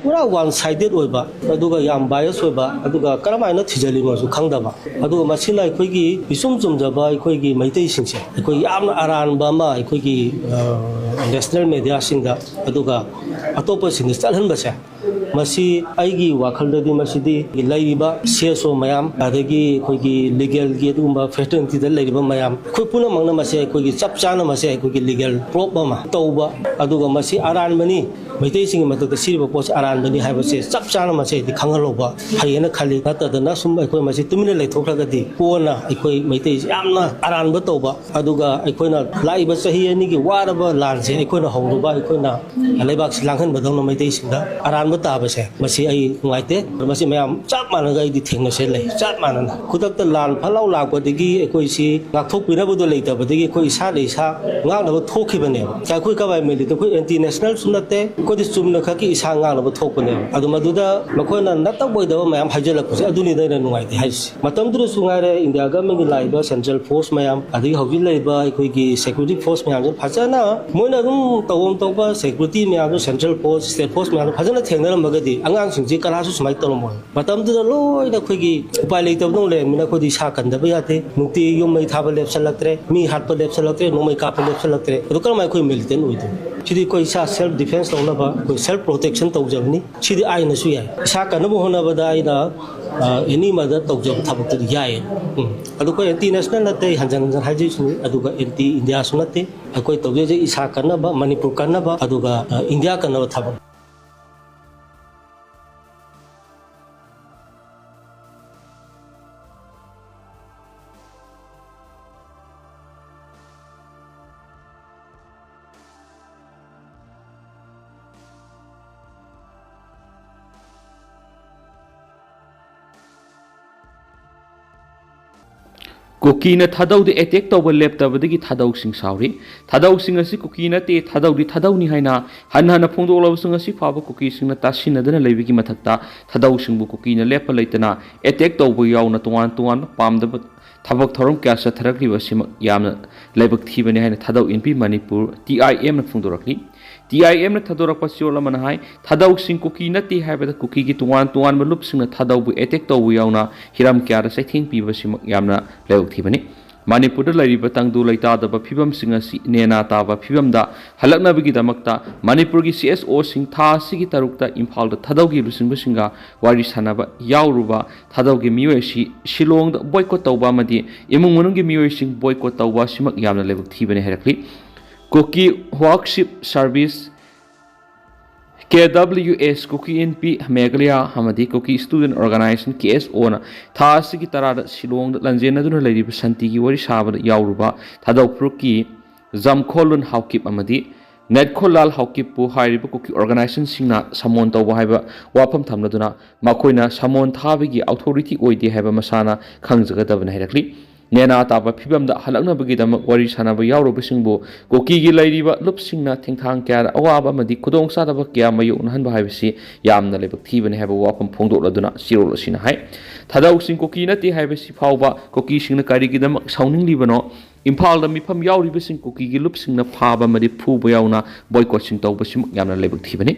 पूरा one sided होइबा अदुगा याम बायस होइबा अदुगा करमाइना थिजलिमसु खंगदबा अदुगा मसिना अखोइगी बिसुम जुमजबा अखोइगी मैतै सिंसे अखोइ याम अरानबा मा अखोइगी national media सिंदा अदुगा अतोप सिंग चलहनबसे मसी आइगी वाखलददी मसिदी लैरिबा सेसो मयाम अदगी अखोइगी legal गी अदुगुम्बा फेस्टिलिटी द लैरिबा मयाम अखोइ पुना मंगना मसे अखोइगी चप चाना मसे अखोइगी लीगल प्रूफ अमा तौबा अदुगा मसी अरानबनी मैतै सिंग मतक सिरिबा पोस अरानबनी हाइबसे चप चाना मसे दि खंगलोबा हायेना खाली नतदना सुम अखोइ मसी तुमिना लैथोखलगदी पोना अखोइ मैतै यामना अरानबा तौबा अदुगा अखोइना लाइबा सही अनिगी वारबा लानसे अखोइना हौरुबा अखोइना लैबाक लांहन बदौना मैतै सिंदा अरानबा ताबसे मसी आई नुआइते मसी मयाम चप मानगा इदि थेंगनसे लै चप मानना खुदकता लान फलाउ लापदगी अखोइसी गाथोकपिनबदो लैतबदगी अखोइ इसा दैसा गांनबो थोखिबने अखोइ कबाय मेलित अखोइ एंटी नेशनल सुनते कोदि चुमना खकी इसा गांनबो थोकपने अदु मदुदा मखोना नतबोइदबो मयाम हाइजलकपसे अदुनि दैना नुआइते हाइस मतमदुर सुंगारे इंडिया गवर्नमेंट लाइबा सेंट्रल फोर्स मयाम अदि हौजि लैबा अखोइगी सिक्योरिटी फोर्स मयाम फजना मोइना दुम तवम तौबा सिक्योरिटी मयाम सेंट्रल फोर्स स्टेट फोर्स मयाम फजना थेंगनरमगदी आंगांसिंगजी कनासु सुमाइ तौरमोय मतमदुदा लोइना अखोइगी उपाय लैतबदो लेमिना खोदि सा कन्दबा याते नुक्ति युमै थाबा लेपसलक्त्रे मी हाटपा लेपसलक्त्रे नोमै कापा लेपसलक्त्रे अदु करमाय अखोइ मिलिटेंट ओइदो सिदि कोइ सा सेल्फ डिफेंस तौनबा कोइ सेल्फ प्रोटेक्शन तौजबनी सिदि आइनसु याय सा कनबो होनबदा आइना एनी मदद तौजब थबक्तु याय अदु कोइ एंटी नेशनल नते हंजन हंजन हाइजिसु अदुगा एंटी इंडिया सु नते अखोइ तौजेजे इसा कनबा मणिपुर कनबा अदुगा इंडिया कनबा थबक Kuki na thadau de attack to lep tabadagi thadau sing sauri thadau sing asi Kuki na te thadau di thadau ni haina han han phongdo law sing asi phaba Kuki sing na tasina dana leibigi mathakta thadau sing bu Kuki na lep laitana attack to bu yaw na tuan tuan pam da thabak thorom kya sa tharakli wasim yamna leibak thibani haina thadau MP Manipur TIM na phongdo rakli TIM na thadora pasiola manahai thadau sing Kuki na te haibada Kuki gi tuan tuan malup sing na thadau bu attack to bu yaw na hiram kya ra sai thing pi wasim yamna leibak thibani Manipur da lariba tangdu laita da ba phibam singa si nena ta ba phibam da halakna bigi damakta Manipur gi CSO sing tha sigi tarukta Imphal da thadau gi lusing singa wari sanaba yawruba thadau gi miyoy si Shillong da boycott tawba madi imung munung gi miyoy sing boycott tawba simak yamna lebuk thibani harakli Kuki workship service KWS Kuki NP Meghalaya Hamadi Kuki Student Organization KSO na tha sigi tarada Shillong da lanjena duna lariba santi gi wari sabada yawruba thadau pruki zamkholun haukip amadi Nedkholal haukip pu hairiba Kuki organization singna samon tawba haiba wafam thamna duna makoina samon thabigi authority oide haiba masana khangjagadabna hairakli Nena taba phibam da halakna bagi damak wari sanaba yawruba singbo Kuki gi lairiba lup singna thingthang kya awaba amadi khudong sa daba kya mayu nahan ba haibasi yamna lebak thibani haiba wafam phongdok laduna sirol asina hai thadau sing Kuki na ti haibasi phawba Kuki singna kari gi damak sauning libano Imphal da mifam yawriba sing Kuki gi lup singna phaba madi phuba yawna boycott sing tawba sim yamna lebak thibani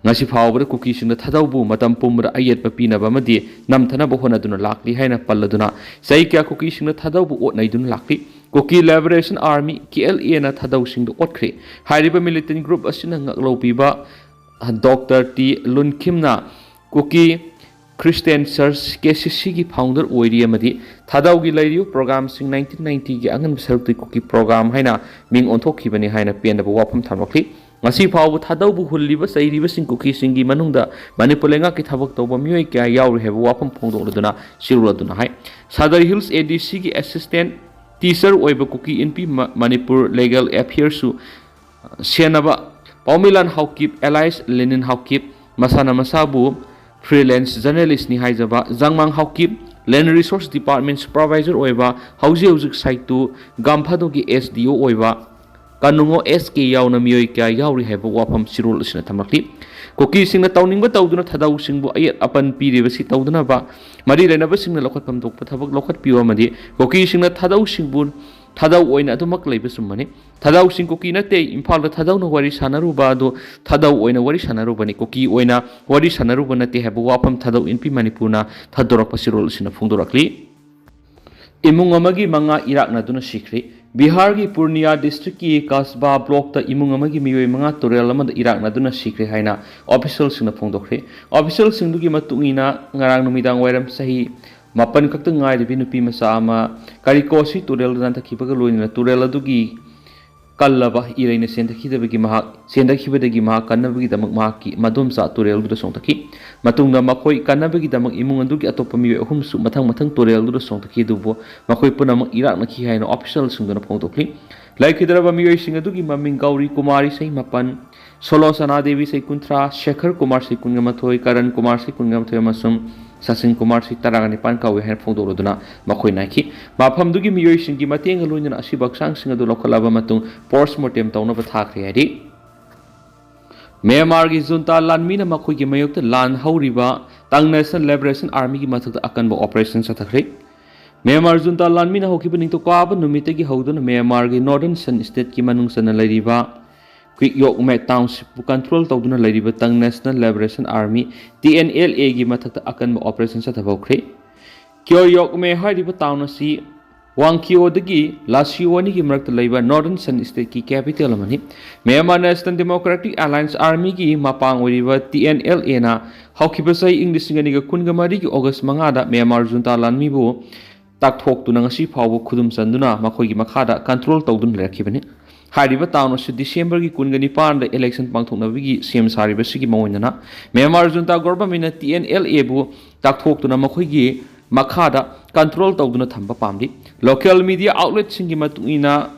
ngasi phawba Kuki singna thadau bu matam pumra ayet papina ba madi namthana bo hona duna lakli haina palladuna sai kya Kuki singna thadau bu ot naidun lakli Kuki Liberation Army KLA na thadau sing do otkre hairiba militant group asina ngaklo piba Dr. T Lunkimna Kuki Christian Church KCC gi founder oiri amadi thadau gi lairiu program sing 1990 gi angan sarti Kuki program haina ming onthokibani haina pianda bo wapam thamokli ngasi phawbu thadau bu hulliba sairiba sing Kuki singi manungda Manipur lenga ki thabak tawba mioi kya yawri heba wapam phongdokladuna siruladuna hai Sadar Hills ADC gi assistant teacher oiba Kuki NP Manipur legal affairs su senaba Paumilan haukip Elias Lenin haukip masana masabu freelance journalist ni haijaba Zangmang haukip Land Resource Department supervisor oiba Haojik2 site tu Gamphado gi SDO oiba Kanungo SK yauna mioi kya yauri heba wafam sirul asina thamakli Kuki singna tawningba tawduna thadau singbu ayat apan piriba si tawduna ba mari lenaba singna lokhat pam dokpa thabak lokhat piwa madi Kuki singna thadau singbu thadau oina adumak leiba summani thadau sing Kuki nate Imphal da thadau na wari sanaruba adu thadau oina wari sanaruba ni Kuki oina wari sanaruba nate habu wapam thadau MP Manipurna thadorak pasirol sina phungdorakli imung amagi manga irak na duna sikri Bihar ki Purnia district ki Kasba block ta imung amagi miyoi manga torel amada irak na duna sikri haina official sina phungdokri official sing dugi matungina ngarang numidang wairam sahi mapan kakta ngai de binu pi masa ama karikosi turel dan takhibaga loina turel adugi kallaba iraina sendakidabagi mahak sendakibadagi mahak kannabagi damak mahaki madom sa turel du songtaki matungna makoi kannabagi damak imung adugi atopa mi ahum su mathang mathang turel du songtaki dubo makoi punam irak na ki haina official sungdana phongtokli laikhidraba mi sing adugi maming gauri kumari sei mapan solo sana devi sei kuntra shekhar kumar sei kungamathoi karan kumar sei kungamathoi masum Sasin Kumar si taragani pan kawe hen phongdoro duna makoi naiki mafam dugi miyoi singi mateng loina asibak sang singa du lokalaba matung postmortem tawna ba thakri hari Myanmar gi junta lanmi na makoi gi mayok lan hauriba tang National Liberation Army gi mathak akanba operation sathakri Myanmar junta lanmi na hokiba ningto kwaba numite gi hoduna Myanmar gi Northern Sun State ki manung sana lariba Quick Yok Mek Township control tawduna lariba tang National Liberation Army TNLA gi mathakta akanba operation sa thabokre Kyo Yok Me hariba town asi Wangkyo dagi Lasiwani gi marakta laiba Northern Sun State ki capital amani Myanmar National Democratic Alliance Army gi mapang oriba TNLA na hawkiba sai English ngani ga kungamari gi August mangada Myanmar junta lanmi bu takthok tu ngasi phawu khudum sanduna makhoi gi makhada control tawdun lerakibani Hariba town of December ki kungani pan the election pangthokna wigi CM sariba sigi mawinana Myanmar junta government TNLA bu takthok tuna makhoi gi makhada control tawduna thamba pamdi local media outlets singi matungina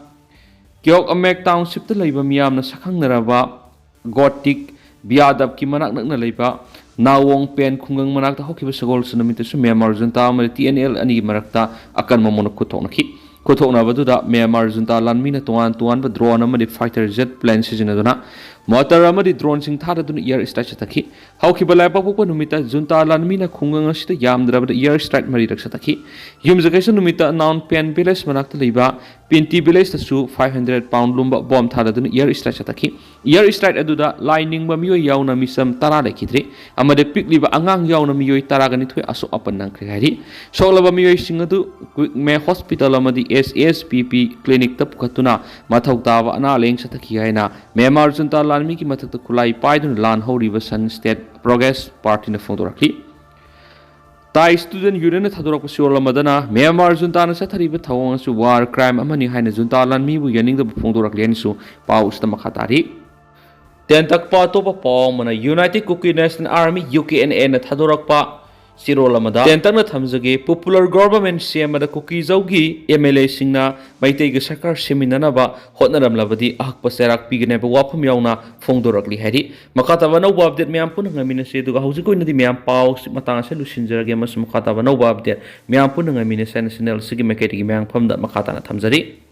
Kyok Amek township ta leiba miyamna sakhangnaraba Gotik Biadab ki manak nakna leiba Nawong pen khungang manak ta hokiba sagol sunamita su Myanmar junta ma TNL ani marakta akan mamona kuthoknaki Kuthokna baduda Myanmar junta lanmi na tuan ba drone amadi fighter jet plane sizinaduna motor amadi drone sing thadaduna air strike sataki hawkiba laipa pokpa numita junta lanmi na khungang asita yamdrabada air strike mari raksataki yumjakaisa numita noun pen village manakta leiba Pinti village tasu 500 pound lumba bomb thadaduna air strike sataki air strike aduda lining ba miyoi yauna misam tara lekidri amade pikliba angang yauna miyoi taragani thoi aso apan nangkri hari soglaba miyoi singadu me hospital amadi SSPP clinic ta pukatuna mathau tawa ana leng sataki haina Myanmar junta lanmi ki mathak ta khulai paidun lan horiba Sun State Progress Party na phongdorakli Tai student union thadorak pasiwala madana Myanmar junta na sathariba thawang su war crime amani haina junta lanmi bu yaning da phongdorakli ani su pau sta makhatari tentak pa to pa mana United Kuki National Army UKNA na thadorak pa Sirola mada tentang thamjage popular government semada Kuki zaugi MLA singna maitei ga sarkar seminana ba hotnaram labadi ahkpa serak pigene ba wapam yauna phongdorakli hari makata ba no update myam pun ngamina se duga Haojik2 nadi myam pau matanga se lusinjarage mas makata ba no update myam pun ngamina national sigi maketi myam phamda makata na thamjari